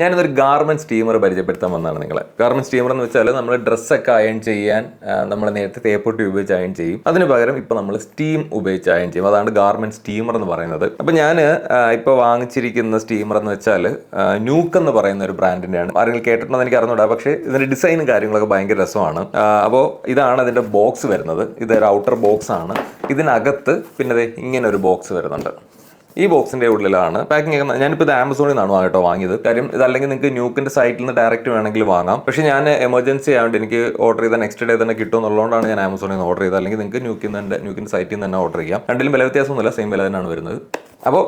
ഞാനിതൊരു garment steamer പരിചയപ്പെടുത്താൻ വന്നതാണ് നിങ്ങളെ. ഗാർമെന്റ് സ്റ്റീമർ എന്ന് വെച്ചാൽ നമ്മൾ ഡ്രസ്സൊക്കെ അയൺ ചെയ്യാൻ നമ്മൾ നേരത്തെ തേപ്പൊട്ടി ഉപയോഗിച്ച് അയൺ ചെയ്യും. അതിന് പകരം ഇപ്പോൾ നമ്മൾ സ്റ്റീം ഉപയോഗിച്ച് അയൺ ചെയ്യും. അതാണ് ഗാർമെന്റ് സ്റ്റീമർ എന്ന് പറയുന്നത്. അപ്പോൾ ഞാൻ ഇപ്പോൾ വാങ്ങിച്ചിരിക്കുന്ന സ്റ്റീമർ എന്ന് വെച്ചാൽ ന്യൂക്ക് എന്ന് പറയുന്ന ഒരു ബ്രാൻഡിൻ്റെയാണ്. ആരെങ്കിലും കേട്ടിട്ടുണ്ടെന്ന് എനിക്ക് അറിഞ്ഞൂടാ, പക്ഷേ ഇതിൻ്റെ ഡിസൈനും കാര്യങ്ങളൊക്കെ ഭയങ്കര രസമാണ്. അപ്പോൾ ഇതാണ് ഇതിൻ്റെ ബോക്സ് വരുന്നത്. ഇതൊരു ഔട്ടർ ബോക്സ് ആണ്. ഇതിനകത്ത് പിന്നെ ഇങ്ങനെ ഒരു ബോക്സ് വരുന്നുണ്ട്. ഈ ബോക്സിൻ്റെ ഉള്ളിലാണ് പാക്കിംഗ് ഒക്കെ. ഞാനിപ്പോൾ ഇത് ആമസോണിൽ നിന്നാണ് വാങ്ങിയത്. കാര്യം ഇതല്ലെങ്കിൽ നിങ്ങൾക്ക് ന്യൂക്കിൻ്റെ സൈറ്റിൽ നിന്ന് ഡയറക്റ്റ് വേണമെങ്കിൽ വാങ്ങാം. പക്ഷേ ഞാൻ എമർജൻസി ആയതുകൊണ്ട് എനിക്ക് ഓർഡർ ചെയ്താൽ നെക്സ്റ്റ് ഡേ തന്നെ കിട്ടുമെന്നുള്ളതുകൊണ്ടാണ് ഞാൻ ആമസോണിൽ നിന്ന് ഓർഡർ ചെയ്തത്. അല്ലെങ്കിൽ നിങ്ങൾക്ക് ന്യൂക്കിൻ്റെ സൈറ്റിൽ നിന്ന് തന്നെ ഓർഡർ ചെയ്യാം. രണ്ടിലും വില വ്യത്യാസമൊന്നുമില്ല, സെയിം വില തന്നെയാണ് വരുന്നത്. അപ്പോൾ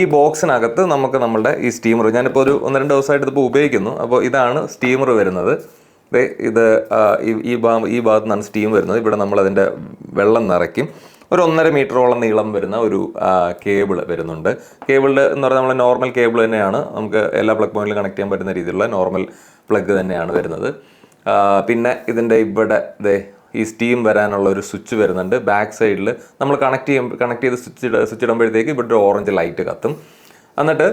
ഈ ബോക്സിനകത്ത് നമുക്ക് നമ്മുടെ ഈ സ്റ്റീമർ, ഞാനിപ്പോൾ ഒരു 1-2 ദിവസമായിട്ട് ഇതിപ്പോൾ ഉപയോഗിക്കുന്നു. അപ്പോൾ ഇതാണ് സ്റ്റീമർ വരുന്നത്. ഇത് ഈ ഭാഗത്ത് നിന്നാണ് സ്റ്റീം വരുന്നത്. ഇവിടെ നമ്മൾ അതിൻ്റെ വെള്ളം നിറയ്ക്കും. ഒരു 1.5 മീറ്ററോളം നീളം വരുന്ന ഒരു കേബിൾ വരുന്നുണ്ട്. കേബിളിൽ എന്ന് പറഞ്ഞാൽ നമ്മൾ നോർമൽ കേബിൾ തന്നെയാണ്. നമുക്ക് എല്ലാ പ്ലഗ് പോയിന്റിലും കണക്ട് ചെയ്യാൻ പറ്റുന്ന രീതിയിലുള്ള നോർമൽ പ്ലഗ് തന്നെയാണ് വരുന്നത്. പിന്നെ ഇതിൻ്റെ ഇവിടെ ഈ സ്റ്റീം വരാനുള്ള ഒരു സ്വിച്ച് വരുന്നുണ്ട്. ബാക്ക് സൈഡിൽ നമ്മൾ കണക്ട് ചെയ്ത് സ്വിച്ച് ഇടുമ്പോഴത്തേക്ക് ഇവിടെ ഒരു ഓറഞ്ച് ലൈറ്റ് കത്തും. എന്നിട്ട്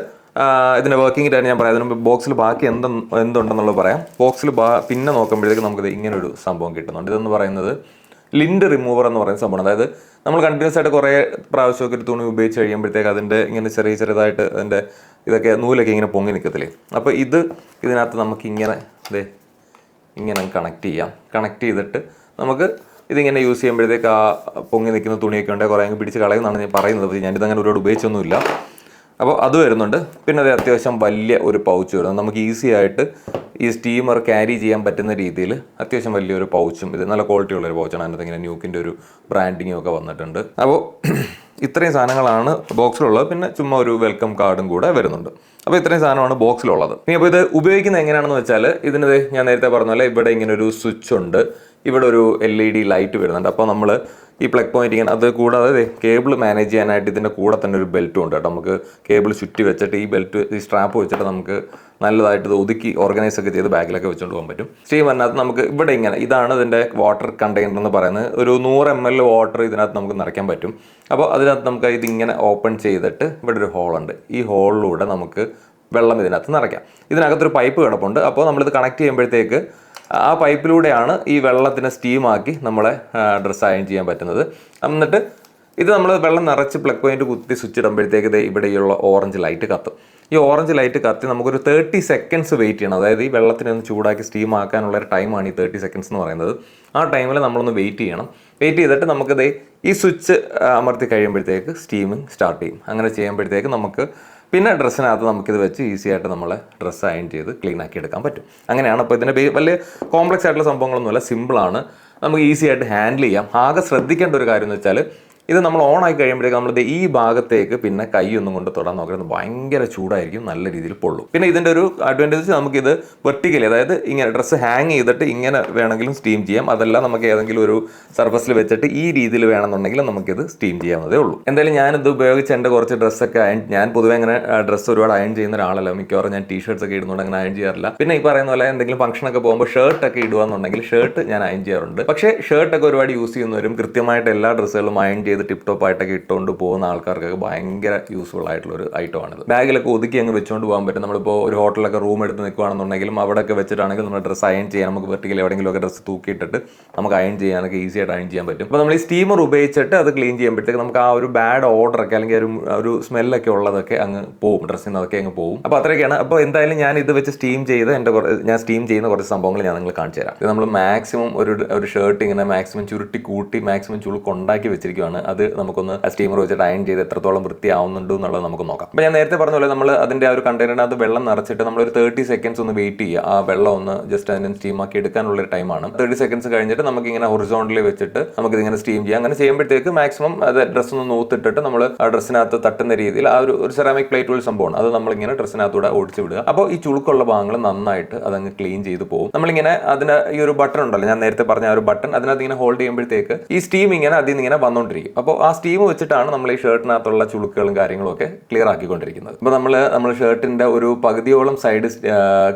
ഇതിൻ്റെ വർക്കിംഗ് ടൈം ഞാൻ പറയാം. അതിന് ബോക്സിൽ ബാക്കി എന്തുണ്ടെന്നുള്ളത് പറയാം. ബോക്സിൽ പിന്നെ നോക്കുമ്പോഴത്തേക്ക് നമുക്കിത് ഇങ്ങനൊരു സംഭവം കിട്ടുന്നുണ്ട്. ഇതെന്ന് പറയുന്നത് ലിൻഡ് റിമൂവർ എന്ന് പറയുന്ന സംഭവം. അതായത് നമ്മൾ കണ്ടിന്യൂസ് ആയിട്ട് കുറേ പ്രാവശ്യമൊക്കെ ഒരു തുണി ഉപയോഗിച്ച് കഴിയുമ്പോഴത്തേക്ക് അതിൻ്റെ ഇങ്ങനെ ചെറുതായിട്ട് അതിൻ്റെ ഇതൊക്കെ നൂലൊക്കെ ഇങ്ങനെ പൊങ്ങി നിൽക്കത്തില്ലേ. അപ്പോൾ ഇതിനകത്ത് നമുക്ക് ഇങ്ങനെ കണക്ട് ചെയ്യാം. കണക്ട് ചെയ്തിട്ട് നമുക്ക് ഇതിങ്ങനെ യൂസ് ചെയ്യുമ്പോഴത്തേക്ക് ആ പൊങ്ങി നിൽക്കുന്ന തുണിയൊക്കെ ഉണ്ടെങ്കിൽ കുറേ അങ്ങ് പിടിച്ച് കളയുമെന്നാണ് ഞാൻ പറയുന്നത്. ഞാനിതങ്ങനെ ഒരുപാട് ഉപയോഗിച്ചൊന്നുമില്ല. അപ്പോൾ അത് വരുന്നുണ്ട്. പിന്നെ അത് അത്യാവശ്യം വലിയ ഒരു പൗച്ച് വരുന്നത്. നമുക്ക് ഈസി ആയിട്ട് ഈ സ്റ്റീമർ ക്യാരി ചെയ്യാൻ പറ്റുന്ന രീതിയിൽ അത്യാവശ്യം വലിയൊരു പൗച്ചും, ഇത് നല്ല ക്വാളിറ്റി ഉള്ളൊരു പൗച്ചാണ്. അതിനകത്ത് ഇങ്ങനെ ന്യൂക്കിൻ്റെ ഒരു ബ്രാൻഡിങ്ങും ഒക്കെ വന്നിട്ടുണ്ട്. അപ്പോൾ ഇത്രയും സാധനങ്ങളാണ് ബോക്സിലുള്ളത്. പിന്നെ ചുമ്മാ ഒരു വെൽക്കം കാർഡും കൂടെ വരുന്നുണ്ട്. അപ്പോൾ ഇത്രയും സാധനമാണ് ബോക്സിലുള്ളത്. ഇനി അപ്പോൾ ഇത് ഉപയോഗിക്കുന്നത് എങ്ങനെയാണെന്ന് വെച്ചാൽ ഇതിന് ഞാൻ നേരത്തെ പറഞ്ഞ പോലെ ഇവിടെ ഇങ്ങനെ ഒരു സ്വിച്ച് ഉണ്ട്. ഇവിടെ ഒരു LED ലൈറ്റ് വരുന്നുണ്ട്. അപ്പോൾ നമ്മൾ ഈ പ്ലഗ് പോയിന്റ് ഇങ്ങനെ, അത് കൂടാതെ കേബിൾ മാനേജ് ചെയ്യാനായിട്ട് ഇതിൻ്റെ കൂടെ തന്നെ ഒരു ബെൽറ്റും ഉണ്ട് കേട്ടോ. നമുക്ക് കേബിൾ ചുറ്റി വെച്ചിട്ട് ഈ സ്ട്രാപ്പ് വെച്ചിട്ട് നമുക്ക് നല്ലതായിട്ട് ഇത് ഒതുക്കി ഓർഗനൈസ് ഒക്കെ ചെയ്ത് ബാഗിലൊക്കെ വെച്ചുകൊണ്ട് പോകാൻ പറ്റും. സ്റ്റീം അതിനകത്ത് നമുക്ക് ഇവിടെ ഇങ്ങനെ, ഇതാണ് ഇതിൻ്റെ വാട്ടർ കണ്ടെയ്നർ എന്ന് പറയുന്നത്. ഒരു 100 ml വാട്ടർ ഇതിനകത്ത് നമുക്ക് നിറയ്ക്കാൻ പറ്റും. അപ്പോൾ അതിനകത്ത് നമുക്ക് ഇതിങ്ങനെ ഓപ്പൺ ചെയ്തിട്ട് ഇവിടെ ഒരു ഹോളുണ്ട്. ഈ ഹോളിലൂടെ നമുക്ക് വെള്ളം ഇതിനകത്ത് നിറയ്ക്കാം. ഇതിനകത്തൊരു പൈപ്പ് കിടപ്പുണ്ട്. അപ്പോൾ നമ്മളിത് കണക്ട് ചെയ്യുമ്പോഴത്തേക്ക് ആ പൈപ്പിലൂടെയാണ് ഈ വെള്ളത്തിനെ സ്റ്റീമാക്കി നമ്മളെ ഡ്രസ്സ് അയൺ ചെയ്യാൻ പറ്റുന്നത്. എന്നിട്ട് ഇത് നമ്മൾ വെള്ളം നിറച്ച് പ്ലഗ് പോയിന്റ് കുത്തി സ്വിച്ച് ഇടുമ്പോഴത്തേക്ക് ഇവിടെയുള്ള ഓറഞ്ച് ലൈറ്റ് കത്തും. ഈ ഓറഞ്ച് ലൈറ്റ് കത്തി നമുക്കൊരു 30 seconds വെയിറ്റ് ചെയ്യണം. അതായത് ഈ വെള്ളത്തിനെ ഒന്ന് ചൂടാക്കി സ്റ്റീം ആക്കാനുള്ള ഒരു ടൈമാണ് ഈ 30 seconds എന്ന് പറയുന്നത്. ആ ടൈമിൽ നമ്മളൊന്ന് വെയിറ്റ് ചെയ്യണം. വെയിറ്റ് ചെയ്തിട്ട് നമുക്കിത് ഈ സ്വിച്ച് അമർത്തി കഴിയുമ്പോഴത്തേക്ക് സ്റ്റീമിങ് സ്റ്റാർട്ട് ചെയ്യും. അങ്ങനെ ചെയ്യുമ്പോഴത്തേക്ക് നമുക്ക് പിന്നെ ഡ്രസ്സിനകത്ത് നമുക്കിത് വെച്ച് ഈസി ആയിട്ട് നമ്മളെ ഡ്രസ്സ് അയൺ ചെയ്ത് ക്ലീൻ ആക്കി എടുക്കാൻ പറ്റും. അങ്ങനെയാണ്. അപ്പോൾ ഇതിൻ്റെ വലിയ കോംപ്ലക്സ് ആയിട്ടുള്ള സംഭവങ്ങളൊന്നുമല്ല, സിമ്പിളാണ്, നമുക്ക് ഈസി ആയിട്ട് ഹാൻഡിൽ ചെയ്യാം. ആകെ ശ്രദ്ധിക്കേണ്ട ഒരു കാര്യം എന്ന് വെച്ചാൽ ഇത് നമ്മൾ ഓൺ ആയി കഴിയുമ്പോഴേക്കും നമ്മൾ ഈ ഭാഗത്തേക്ക് പിന്നെ കൈ ഒന്നും കൊണ്ട് തൊടാൻ നോക്കരുത്. ഭയങ്കര ചൂടായിരിക്കും, നല്ല രീതിയിൽ പൊള്ളും. പിന്നെ ഇതിൻ്റെ ഒരു അഡ്വാൻറ്റേജ് നമുക്കിത് വെർട്ടിക്കലി, അതായത് ഇങ്ങനെ ഡ്രസ്സ് ഹാങ് ചെയ്തിട്ട് ഇങ്ങനെ വേണമെങ്കിലും സ്റ്റീം ചെയ്യാം. അതല്ല നമുക്ക് ഏതെങ്കിലും ഒരു സർഫസിൽ വെച്ചിട്ട് ഈ രീതിയിൽ വേണമെന്നുണ്ടെങ്കിൽ നമുക്കിത് സ്റ്റീം ചെയ്യാവുന്നതേ ഉള്ളൂ. എന്തായാലും ഞാനിത് ഉപയോഗിച്ച് എൻ്റെ കുറച്ച് ഡ്രസ്സൊക്കെ ഞാൻ പൊതുവെ അങ്ങനെ ഡ്രസ്സ് ഒരുപാട് അയൺ ചെയ്യുന്ന ഒരാളല്ല. മിക്കവാറും ഞാൻ ടീഷർട്ട്സ് ഒക്കെ ഇടുന്നുണ്ട്, അങ്ങനെ അയൺ ചെയ്യാറില്ല. പിന്നെ ഈ പറയുന്ന പോലെ എന്തെങ്കിലും ഫംഗ്ഷനൊക്കെ പോകുമ്പോൾ ഷർട്ടൊക്കെ ഇടുകയെന്നുണ്ടെങ്കിൽ ഷർട്ട് ഞാൻ അയൺ ചെയ്യാറുണ്ട്. പക്ഷേ ഷർട്ടൊക്കെ ഒരുപാട് യൂസ് ചെയ്യുന്നവരും കൃത്യമായിട്ട് എല്ലാ ഡ്രസ്സുകളും അയൺ ചെയ്ത് ടിപ്പ് ടോപ്പ് ആയിട്ടൊക്കെ ഇട്ടുകൊണ്ട് പോകുന്ന ആൾക്കാർക്കൊക്കെ ഭയങ്കര യൂസ്ഫുൾ ആയിട്ടുള്ള ഒരു ഐറ്റമാണിത്. ബാഗിലൊക്കെ ഒതുക്കി അങ്ങ് വെച്ചുകൊണ്ട് പോകാൻ പറ്റും. നമ്മളിപ്പോൾ ഒരു ഹോട്ടലൊക്കെ റൂം എടുത്ത് നിൽക്കുകയാണെന്നുണ്ടെങ്കിലും അവിടെയൊക്കെ വെച്ചിട്ടാണെങ്കിൽ നമ്മൾ ഡ്രസ്സ് അയൺ ചെയ്യാൻ, നമുക്ക് വെർട്ടിക്കലി എവിടെയെങ്കിലുമൊക്കെ ഡ്രസ്സ് തൂക്കിയിട്ടിട്ട് നമുക്ക് അയൺ ചെയ്യാനൊക്കെ ഈസി ആയിട്ട് അയൺ ചെയ്യാൻ പറ്റും. അപ്പോൾ നമ്മൾ ഈ സ്റ്റീമർ ഉപയോഗിച്ചിട്ട് അത് ക്ലീൻ ചെയ്യുമ്പോഴത്തേക്ക് നമുക്ക് ആ ഒരു ബാഡ് ഓർഡറൊക്കെ അല്ലെങ്കിൽ ഒരു സ്മെല്ലൊക്കെ ഉള്ളതൊക്കെ അങ്ങ് പോകും, ഡ്രസ്സിൽ അതൊക്കെ അങ്ങ് പോകും. അപ്പോൾ അത്രയൊക്കെയാണ്. അപ്പോൾ എന്തായാലും ഞാൻ ഇത് വെച്ച് സ്റ്റീം ചെയ്ത് ഞാൻ സ്റ്റീം ചെയ്യുന്ന കുറച്ച് സംഭവങ്ങൾ ഞാൻ നിങ്ങൾ കാണിച്ചു തരാം. ഇത് നമ്മൾ മാക്സിമം ഒരു ഷർട്ട് ഇങ്ങനെ മാക്സിമം ചുരുട്ടി കൂട്ടി മാക്സിമം ചുളുക്കുണ്ടാക്കി വെച്ചിരിക്കുകയാണ്. അത് നമുക്കൊന്ന് സ്റ്റീമർ വെച്ചിട്ട് അയൺ ചെയ്ത് എത്രത്തോളം വൃത്തിയാവുന്നുണ്ട് എന്നുള്ളത് നമുക്ക് നോക്കാം. അപ്പോൾ ഞാൻ നേരത്തെ പറഞ്ഞ പോലെ നമ്മൾ അതിൻ്റെ ആ ഒരു കണ്ടെയ്നറിനകത്ത് വെള്ളം നിറച്ചിട്ട് നമ്മളൊരു 30 seconds ഒന്ന് വെയിറ്റ് ചെയ്യുക. ആ വെള്ളം ഒന്ന് ജസ്റ്റ് അതിനെ സ്റ്റീം ആക്കി എടുക്കാനുള്ളൊരു ടൈമാണ്. 30 seconds കഴിഞ്ഞിട്ട് നമുക്ക് ഇങ്ങനെ ഹൊറിസോണ്ടലി വെച്ചിട്ട് നമുക്കിതിങ്ങനെ സ്റ്റീം ചെയ്യാം. അങ്ങനെ ചെയ്യുമ്പോഴത്തേക്ക് മാക്സിമം അത് ഡ്രസ്സ് ഒന്ന് നൂത്തിട്ടിട്ട് നമ്മൾ ആ ഡ്രസ്സിനകത്ത് തട്ടുന്ന രീതിയിൽ ആ ഒരു സെറാമിക് പ്ലേറ്റ് ഉള്ള സംഭവമാണ്, അത് നമ്മളിങ്ങനെ ഡ്രസ്സിനകത്തൂടെ ഒഴിച്ചു വിടുക. അപ്പോൾ ഈ ചുളുക്കുള്ള ഭാഗങ്ങൾ നന്നായിട്ട് അതങ്ങ് ക്ലീൻ ചെയ്ത് പോകും. നമ്മളിങ്ങനെ അതിന് ഈ ഒരു ബട്ടൺ ഉണ്ടല്ലോ, ഞാൻ നേരത്തെ പറഞ്ഞ ആ ഒരു ബട്ടൺ, അതിനകത്ത് ഇങ്ങനെ ഹോൾഡ് ചെയ്യുമ്പോഴത്തേക്ക് ഈ സ്റ്റീം ഇങ്ങനെ അതിൽ നിന്ന് ഇങ്ങനെ വന്നുകൊണ്ടിരിക്കും. അപ്പോൾ ആ സ്റ്റീം വെച്ചിട്ടാണ് നമ്മൾ ഈ ഷർട്ടിനകത്തുള്ള ചുളുക്കുകളും കാര്യങ്ങളും ഒക്കെ ക്ലിയർ ആക്കിക്കൊണ്ടിരിക്കുന്നത്. അപ്പോൾ നമ്മൾ ഷർട്ടിൻ്റെ ഒരു പകുതിയോളം സൈഡ്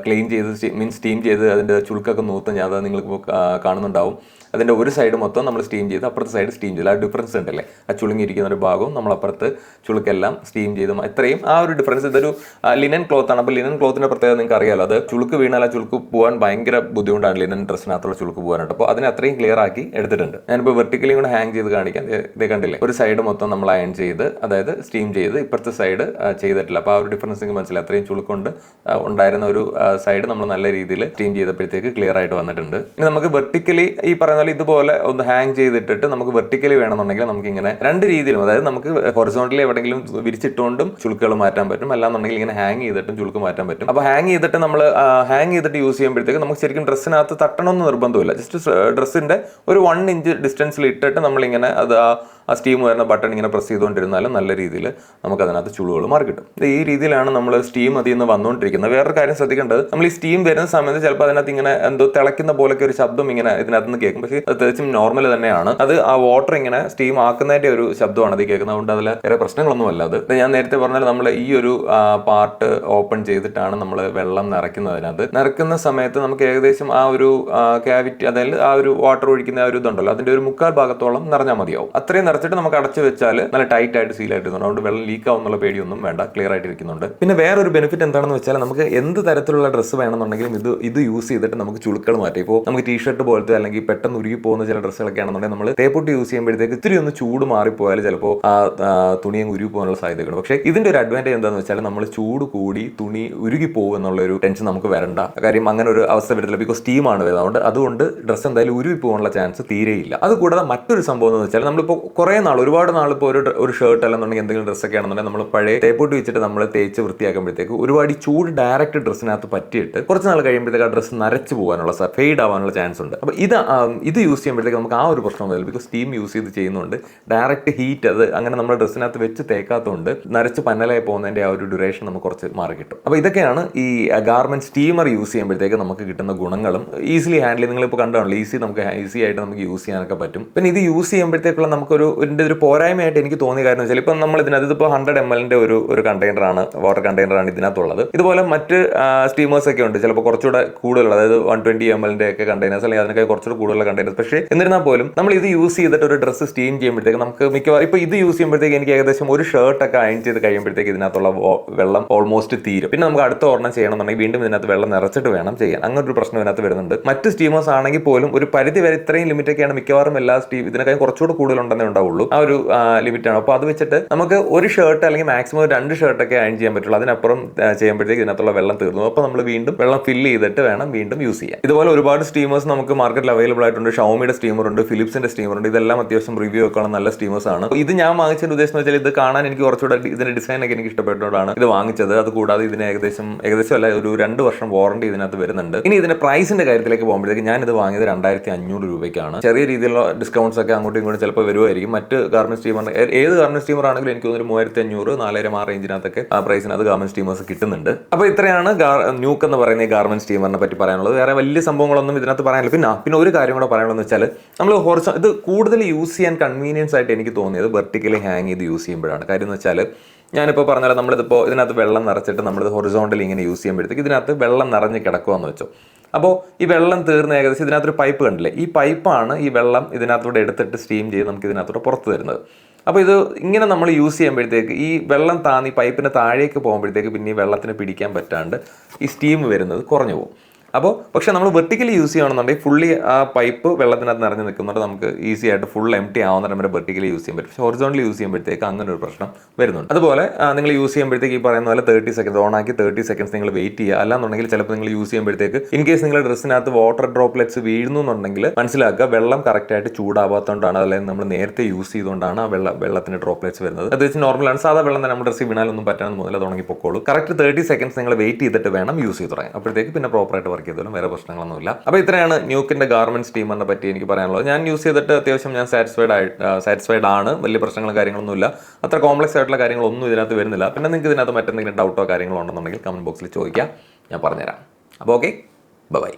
ക്ലീൻ ചെയ്ത് സ്റ്റീം ചെയ്ത് അതിൻ്റെ ചുളുക്കൊക്കെ നൂത്ത് ഞാൻ അത് നിങ്ങൾക്ക് കാണുന്നുണ്ടാവും. അതിൻ്റെ ഒരു സൈഡ് മൊത്തം നമ്മൾ സ്റ്റീം ചെയ്ത് അപ്പുറത്തെ സൈഡ് സ്റ്റീം ചെയ്ത് ആ ഡിഫറൻസ് ഉണ്ടല്ലേ, ആ ചുളുങ്ങിയിരിക്കുന്ന ഒരു ഭാഗവും നമ്മളപ്പുറത്ത് ചുളുക്കെല്ലാം സ്റ്റീം ചെയ്ത് ഇത്രയും ആ ഒരു ഡിഫറൻസ്. ഇതൊരു ലിനൻ ക്ലോത്ത് ആണ്. അപ്പോൾ ലിനൻ ക്ലോത്തിൻ്റെ പ്രത്യേകത നിങ്ങൾക്ക് അറിയാലോ, അത് ചുളുക്ക് വീണാൽ ആ ചുളുക്ക് പോകാൻ ഭയങ്കര ബുദ്ധിമുട്ടാണ് ലിനൻ ഡ്രസ്സിനകത്തുള്ള ചുളുക്ക് പോകാനായിട്ട്. അപ്പോൾ അതിനെ അത്രയും ക്ലിയർ ആക്കി എടുത്തിട്ടുണ്ട്. ഞാനിപ്പോൾ വെർട്ടിക്കലി കൂടെ ഹാങ് ചെയ്ത് കാണിക്കാൻ, ഇത് കണ്ടില്ലേ, ഒരു സൈഡ് മൊത്തം നമ്മൾ അയൺ ചെയ്ത്, അതായത് സ്റ്റീം ചെയ്ത് ഇപ്പുറത്തെ സൈഡ് ചെയ്തിട്ടില്ല. അപ്പോൾ ആ ഒരു ഡിഫറൻസ് നിങ്ങൾക്ക് മനസ്സിലായി. അത്രയും ചുളുക്കൊണ്ട് ഉണ്ടായിരുന്ന ഒരു സൈഡ് നമ്മൾ നല്ല രീതിയിൽ സ്റ്റീം ചെയ്തപ്പോഴത്തേക്ക് ക്ലിയർ ആയിട്ട് വന്നിട്ടുണ്ട്. ഇനി നമുക്ക് വെർട്ടിക്കലി ഈ പറയുന്ന പോലെ ഇതുപോലെ ഒന്ന് ഹാങ് ചെയ്തിട്ടിട്ട് നമുക്ക് വെർട്ടിക്കലി വേണമെന്നുണ്ടെങ്കിൽ നമുക്ക് ഇങ്ങനെ രണ്ട് രീതിയിലും, അതായത് നമുക്ക് ഹൊറിസോണ്ടലി എവിടെയെങ്കിലും വിരിച്ചിട്ടുകൊണ്ടും ചുളുക്കുകൾ മാറ്റാൻ പറ്റും, അല്ലാന്നുണ്ടെങ്കിൽ ഇങ്ങനെ ഹാങ് ചെയ്തിട്ടും ചുളുക്ക് മാറ്റാൻ പറ്റും. അപ്പോൾ ഹാങ് ചെയ്തിട്ട് യൂസ് ചെയ്യുമ്പോഴത്തേക്ക് നമുക്ക് ശരിക്കും ഡ്രസ്സിനകത്ത് തട്ടണമെന്ന് നിർബന്ധമില്ല. ജസ്റ്റ് ഡ്രസ്സിന്റെ ഒരു 1 ഇഞ്ച് ഡിസ്റ്റൻസിൽ ഇട്ടിട്ട് നമ്മളിങ്ങനെ അത് ആ സ്റ്റീം വരുന്ന ബട്ടൺ ഇങ്ങനെ പ്രസ് ചെയ്തുകൊണ്ടിരുന്നാലും നല്ല രീതിയിൽ നമുക്ക് അതിനകത്ത് ചുളുകൾ മാറി കിട്ടും. ഈ രീതിയിലാണ് നമ്മൾ സ്റ്റീം അതിൽ നിന്ന് വന്നുകൊണ്ടിരിക്കുന്നത്. വേറൊരു കാര്യം ശ്രദ്ധിക്കേണ്ടത്, നമ്മൾ ഈ സ്റ്റീം വരുന്ന സമയത്ത് ചിലപ്പോൾ അതിനകത്ത് ഇങ്ങനെ എന്തോ തിളയ്ക്കുന്ന പോലൊക്കെ ഒരു ശബ്ദം ഇങ്ങനെ ഇതിനകത്ത് നിന്ന് കേൾക്കും. പക്ഷേ അത് തീർച്ചയായും നോർമൽ തന്നെയാണ്. അത് ആ വാട്ടർ ഇങ്ങനെ സ്റ്റീം ആക്കുന്നതിന്റെ ഒരു ശബ്ദമാണ് അത് കേൾക്കുന്നത്. അതുകൊണ്ട് അതിൽ വേറെ പ്രശ്നങ്ങളൊന്നും അല്ല. അത് ഞാൻ നേരത്തെ പറഞ്ഞാൽ നമ്മൾ ഈ ഒരു പാർട്ട് ഓപ്പൺ ചെയ്തിട്ടാണ് നമ്മൾ വെള്ളം നിറയ്ക്കുന്നത്. നിറയ്ക്കുന്ന സമയത്ത് നമുക്ക് ഏകദേശം ആ ഒരു ക്യാവിറ്റി, അതായത് ആ ഒരു വാട്ടർ ഒഴിക്കുന്ന ആ ഒരു ഇതുണ്ടല്ലോ, അതിന്റെ ഒരു 1/4 ഭാഗത്തോളം നിറഞ്ഞാൽ മതിയാവും. അത്രയും നിറച്ചിട്ട് നമുക്ക് അടച്ചു വെച്ചാൽ നല്ല ടൈറ്റ് ആയിട്ട് സീൽ ആയിട്ട് ഇരുന്നുണ്ട്. അതുകൊണ്ട് വെള്ളം ലീക്ക് ആവുന്നുള്ള പേടിയൊന്നും വേണ്ട, ക്ലിയർ ആയിട്ട് ഇരിക്കുന്നുണ്ട്. പിന്നെ വേറൊരു ബെനിഫിറ്റ് എന്താണെന്ന് വെച്ചാൽ നമുക്ക് എന്ത് തരത്തിലുള്ള ഡ്രസ്സ് വേണമെന്നുണ്ടെങ്കിലും ഇത് യൂസ് ചെയ്തിട്ട് നമുക്ക് ചുളുക്കൾ മാറ്റാം. ഇപ്പോൾ നമുക്ക് ടീഷർട്ട് പോലത്തെ അല്ലെങ്കിൽ പെട്ടെന്ന് ഉരുകി പോകുന്ന ചില ഡ്രസ്സുകളൊക്കെ ആണെന്നുണ്ടെങ്കിൽ നമ്മൾ തേപ്പൊട്ടി യൂസ് ചെയ്യുമ്പോഴത്തേക്ക് ഇത്തിരി ഒന്ന് ചൂട് മാറിപ്പോയാൽ ചിലപ്പോൾ ആ തുണിയും ഉരുകി പോകാനുള്ള സാധ്യതയുണ്ട്. പക്ഷേ ഇതിന്റെ ഒരു അഡ്വാൻറ്റേജ് എന്താണെന്ന് വെച്ചാൽ നമ്മൾ ചൂട് കൂടി തുണി ഉരുകി പോകും എന്നുള്ള ഒരു ടെൻഷൻ നമുക്ക് വരണ്ട. കാര്യം അങ്ങനെ ഒരു അവസ്ഥ വരത്തില്ല, ബിക്കോസ് സ്റ്റീമാണ് വരുന്നത്. അതുകൊണ്ട് ഡ്രസ്സ് എന്തായാലും ഉരുകി പോകാനുള്ള ചാൻസ് തീരെയില്ല. അതുകൂടാതെ മറ്റൊരു സംഭവം എന്ന് വെച്ചാൽ നമ്മളിപ്പോൾ ഒരുപാട് നാൾ ഇപ്പോൾ ഒരു ഷർട്ട് അല്ലെന്നുണ്ടെങ്കിൽ എന്തെങ്കിലും ഡ്രസ്സൊക്കെ ആണെന്നുണ്ടെങ്കിൽ നമ്മൾ പഴയ തേപ്പൊട്ടി വെച്ചിട്ട് നമ്മൾ തേച്ച് വൃത്തിയാക്കുമ്പോഴത്തേക്ക് ഒരുപാട് ചൂട് ഡയറക്റ്റ് ഡ്രസ്സിനകത്ത് പറ്റിയിട്ട് കുറച്ച് നാൾ കഴിയുമ്പോഴത്തേക്ക് ആ ഡ്രസ്സ് നരച്ചു പോകാനുള്ള ഫെയ്ഡ് ആവാനുള്ള ചാൻസ് ഉണ്ട്. അപ്പോൾ ഇത് യൂസ് ചെയ്യുമ്പോഴത്തേക്ക് നമുക്ക് ആ ഒരു പ്രശ്നം വരില്ല. ബിക്കോസ് സ്റ്റീം യൂസ് ചെയ്ത് ചെയ്യുന്നുണ്ട് ഡയറക്റ്റ് ഹീറ്റ് അത് അങ്ങനെ നമ്മുടെ ഡ്രസ്സിനകത്ത് വെച്ച് തേക്കാത്തതുകൊണ്ട് നരച്ച് പന്നലായി പോകുന്നതിൻ്റെ ആ ഒരു ഡ്യൂറേഷൻ നമുക്ക് കുറച്ച് മാറി കിട്ടും. അപ്പോൾ ഇതൊക്കെയാണ് ഈ ഗാർമെന്റ് സ്റ്റീമർ യൂസ് ചെയ്യുമ്പോഴത്തേക്ക് നമുക്ക് കിട്ടുന്ന ഗുണങ്ങളും. ഈസിലി ഹാൻഡിൽ ചെയ്ത് നിങ്ങളിപ്പോൾ കണ്ടാണല്ലോ, ഈസി ആയിട്ട് നമുക്ക് യൂസ് ചെയ്യാനൊക്കെ പറ്റും. പിന്നെ ഇത് യൂസ് ചെയ്യുമ്പോഴത്തേക്കുള്ള നമുക്കൊരു പോരായ്മയായിട്ട് എനിക്ക് തോന്നിയ കാര്യം വെച്ചാൽ ഇപ്പം നമ്മൾ ഇതിനകത്ത് ഇപ്പോൾ 100 ml ഒരു കണ്ടെയ്നറാണ്, വാട്ടർ കണ്ടെയ്നറാണ് ഇതിനകത്തുള്ളത്. ഇതുപോലെ മറ്റ് സ്റ്റീമേഴ്സ് ഒക്കെ ഉണ്ട്, ചിലപ്പോൾ കുറച്ചുകൂടെ കൂടുതലുള്ള, അതായത് 120 ml ഒക്കെ കണ്ടെയ്നേഴ്സ് അല്ലെങ്കിൽ അതിനൊക്കെ കുറച്ചുകൂടെ കൂടുതലുള്ള കണ്ടെയ്നേഴ്സ്. പക്ഷേ എന്നിരുന്നാൽ പോലും നമ്മൾ ഇത് യൂസ് ചെയ്തിട്ട് ഒരു ഡ്രസ്സ് സ്റ്റീം ചെയ്യുമ്പോഴത്തേക്ക് നമുക്ക് മിക്കവാറും ഇപ്പോൾ ഇത് യൂസ് ചെയ്യുമ്പോഴത്തേക്ക് എനിക്ക് ഏകദേശം ഒരു ഷർട്ടൊക്കെ അയൺ ചെയ്ത് കഴിയുമ്പോഴത്തേക്ക് ഇതിനകത്തുള്ള വെള്ളം ഓൾമോസ്റ്റ് തീരും. പിന്നെ നമുക്ക് അടുത്ത ഒരെണ്ണം ചെയ്യണമെന്നുണ്ടെങ്കിൽ വീണ്ടും ഇതിനകത്ത് വെള്ളം നിറച്ചിട്ട് വേണം ചെയ്യാൻ. അങ്ങനെ ഒരു പ്രശ്നം ഇതിനകത്ത് വരുന്നുണ്ട്. മറ്റ് സ്റ്റീമേഴ്സ് ആണെങ്കിൽ പോലും ഒരു പരിധി വരെ ഇത്രയും ലിമിറ്റൊക്കെയാണ് മിക്കവാറും എല്ലാ ഇതിനൊക്കെ കുറച്ചുകൂടെ കൂടുതലുണ്ടെന്നേ ഉണ്ടാവുള്ളൂ. ആ ഒരു ലിമിറ്റാണ്. അപ്പോൾ അത് വെച്ചിട്ട് നമുക്ക് ഒരു ഷർട്ട് അല്ലെങ്കിൽ മാക്സിമം 2 ഷർട്ടൊക്കെ അയൺ ചെയ്യാൻ പറ്റുള്ളൂ. അതിനപ്പുറം ചെയ്യുമ്പോഴത്തേക്ക് ഇതിനകത്തുള്ള വെള്ളം തീർന്നു. അപ്പോൾ നമ്മൾ വീണ്ടും വെള്ളം ഫില്ല് ചെയ്തിട്ട് വേണം വീണ്ടും യൂസ് ചെയ്യാൻ. ഇതുപോലെ ഒരുപാട് സ്റ്റീമേഴ്സ് നമുക്ക് മാർക്കറ്റിൽ അവൈലബിൾ ആയിട്ടുണ്ട്. ഷവോമിയുടെ സ്റ്റീമർ ഉണ്ട്, ഫിലിപ്സിന്റെ സ്റ്റീമർ ഉണ്ട്. ഇതെല്ലാം അത്യാവശ്യം റിവ്യൂ ഒക്കെ ഉള്ള നല്ല സ്റ്റീമേഴ്സ് ആണ്. ഇത് ഞാൻ വാങ്ങിച്ചതിന്റെ ഉദ്ദേശം എന്ന് വെച്ചാൽ ഇത് കാണാൻ എനിക്ക് കുറച്ചുകൂടെ ഇതിന്റെ ഡിസൈൻ ഒക്കെ എനിക്ക് ഇഷ്ടപ്പെട്ടതുകൊണ്ടാണ് ഇത് വാങ്ങിച്ചത്. അത് കൂടാതെ ഇതിന് ഏകദേശം അല്ല ഒരു 2 വർഷം വാറണ്ടി ഇതിനകത്ത് വരുന്നുണ്ട്. ഇനി ഇതിന്റെ പ്രൈസിന്റെ കാര്യത്തിലേക്ക് പോകുമ്പോഴത്തേക്ക് ഞാൻ ഇത് വാങ്ങിയത് 2500 രൂപയ്ക്കാണ്. ചെറിയ രീതിയിലുള്ള ഡിസ്കൗണ്ട്സ് ഒക്കെ അങ്ങോട്ടും ഇങ്ങോട്ടും ചിലപ്പോൾ വരുമായിരിക്കും. മറ്റ് ഗാർമെന്റ് സ്റ്റീമർ ഏത് ഗാർമെന്റ് സ്റ്റീമർ ആണെങ്കിലും എനിക്ക് തോന്നുന്നു 3500, 4000 ആ റേഞ്ചിനകത്തൊക്കെ ആ പ്രൈസിനകത്ത് ഗാർമെന്റ് സ്റ്റീമേഴ്സ് കിട്ടുന്നുണ്ട്. അപ്പോൾ ഇത്രയാണ് ന്യൂക്ക് എന്ന് പറയുന്ന ഈ ഗാർമെന്റ് സ്റ്റീമറിനെ പറ്റി പറയാനുള്ളത്. വേറെ വലിയ സംഭവങ്ങളൊന്നും ഇതിനകത്ത് പറയാനില്ല. പിന്നെ ഒരു കാര്യം കൂടെ പറയാനുള്ളതെന്ന് വെച്ചാൽ നമ്മൾ ഇത് കൂടുതൽ യൂസ് ചെയ്യാൻ കൺവീനിയൻസ് ആയിട്ട് എനിക്ക് തോന്നിയത് വെർട്ടിക്കലി ഹാങ് ചെയ്ത് യൂസ് ചെയ്യുമ്പോഴാണ്. കാര്യം എന്ന് വെച്ചാൽ ഞാനിപ്പോൾ പറഞ്ഞാൽ നമ്മളിതിപ്പോൾ ഇതിനകത്ത് വെള്ളം നിറച്ചിട്ട് നമ്മളിത് ഹൊറിസോണ്ടലി ഇങ്ങനെ യൂസ് ചെയ്യുമ്പോഴത്തേക്ക് ഇതിനകത്ത് വെള്ളം നിറഞ്ഞ് കിടക്കുകയെന്ന് വെച്ചോ. അപ്പോൾ ഈ വെള്ളം തീർന്ന് ഏകദേശം ഇതിനകത്തൊരു പൈപ്പ് കണ്ടില്ലേ, ഈ പൈപ്പാണ് ഈ വെള്ളം ഇതിനകത്തൂടെ എടുത്തിട്ട് സ്റ്റീം ചെയ്ത് നമുക്ക് ഇതിനകത്തൂടെ പുറത്ത് തരുന്നത്. അപ്പോൾ ഇത് ഇങ്ങനെ നമ്മൾ യൂസ് ചെയ്യുമ്പോഴത്തേക്ക് ഈ വെള്ളം താന്നി പൈപ്പിന് താഴേക്ക് പോകുമ്പോഴത്തേക്ക് പിന്നെ ഈ വെള്ളത്തിന് പിടിക്കാൻ പറ്റാണ്ട് ഈ സ്റ്റീം വരുന്നത് കുറഞ്ഞു പോകും. പക്ഷേ നമ്മൾ വെർട്ടിക്കലി യൂസ് ചെയ്യണമെന്നുണ്ടെങ്കിൽ ഫുള്ളി ആ പൈപ്പ് വെള്ളത്തിനകത്ത് നിറഞ്ഞ് നിൽക്കുന്നുണ്ട് നമുക്ക് ഈസി ആയിട്ട് ഫുൾ എംപ്റ്റി ആവുന്ന വരെ വെർട്ടിക്കലി യൂസ് ചെയ്യാൻ പറ്റും. പക്ഷേ ഹൊറിസോണ്ടലി യൂസ് ചെയ്യുമ്പോഴത്തേക്ക് അങ്ങനെ ഒരു പ്രശ്നം വരുന്നുണ്ട്. അതുപോലെ നിങ്ങൾ യൂസ് ചെയ്യുമ്പോഴത്തേക്ക് ഈ പറയുന്ന പോലെ 30 സെക്കൻഡ്സ് ഓണാക്കി 30 സെക്കൻഡ്സ് നിങ്ങൾ വെയിറ്റ് ചെയ്യുക. അല്ലാന്നുണ്ടെങ്കിൽ ചിലപ്പോൾ നിങ്ങൾ യൂസ് ചെയ്യുമ്പോഴത്തേക്ക് ഇൻ കേസ് നിങ്ങളുടെ ഡ്രസ്സിനകത്ത് വാട്ടർ ഡ്രോപ്ലെറ്റ്സ് വീഴുന്നു എന്നുണ്ടെങ്കിൽ മനസ്സിലാക്കുക വെള്ളം കറക്റ്റായിട്ട് ചൂടാവാത്തതുകൊണ്ടാണ്, അല്ലെങ്കിൽ നമ്മൾ നേരത്തെ യൂസ് ചെയ്തുകൊണ്ടാണ് ആ വെള്ളത്തിന് ഡ്രോപ്ലെറ്റ്സ് വരുന്നത്. അത് വെച്ച് നോർമലാണ്, സാധാ വെള്ളം തന്നെ നമ്മുടെ ഡ്രസ്സിൽ വീണാലൊന്നും പറ്റാനൊന്നും മുതൽ തുടങ്ങി പൊക്കോളൂ. കറക്റ്റ് 30 സെക്കൻഡ്സ് നിങ്ങൾ വെയിറ്റ് ചെയ്തിട്ട് വേണം യൂസ് ചെയ്ത് തുടങ്ങാൻ. അപ്പോഴത്തേക്ക് പിന്നെ പ്രോപ്പറായിട്ട് വർക്ക് ചെയ്താലും വേറെ പ്രശ്നങ്ങളൊന്നുമില്ല. അപ്പോൾ ഇത്രയാണ് ന്യൂക്കിന്റെ ഗാർമെന്റ് സ്റ്റീമറിനെ പറ്റി എനിക്ക് പറയാനുള്ളത്. ഞാൻ യൂസ് ചെയ്തിട്ട് അത്യാവശ്യം ഞാൻ സാറ്റിസ്ഫൈഡ് ആണ്. വലിയ പ്രശ്നങ്ങളും കാര്യങ്ങളൊന്നുമില്ല. അത്ര കോംപ്ലക്സ് ആയിട്ടുള്ള കാര്യങ്ങളൊന്നും ഇതിനകത്ത് വരുന്നില്ല. പിന്നെ നിങ്ങൾക്ക് ഇതിനകത്ത് മറ്റെന്തെങ്കിലും ഡൗട്ടോ കാര്യങ്ങളോ ഉണ്ടെന്നുണ്ടെങ്കിൽ കമന്റ് ബോക്സിൽ ചോദിക്കാം, ഞാൻ പറഞ്ഞുതരാം. അപ്പോൾ ഓക്കെ, ബൈ.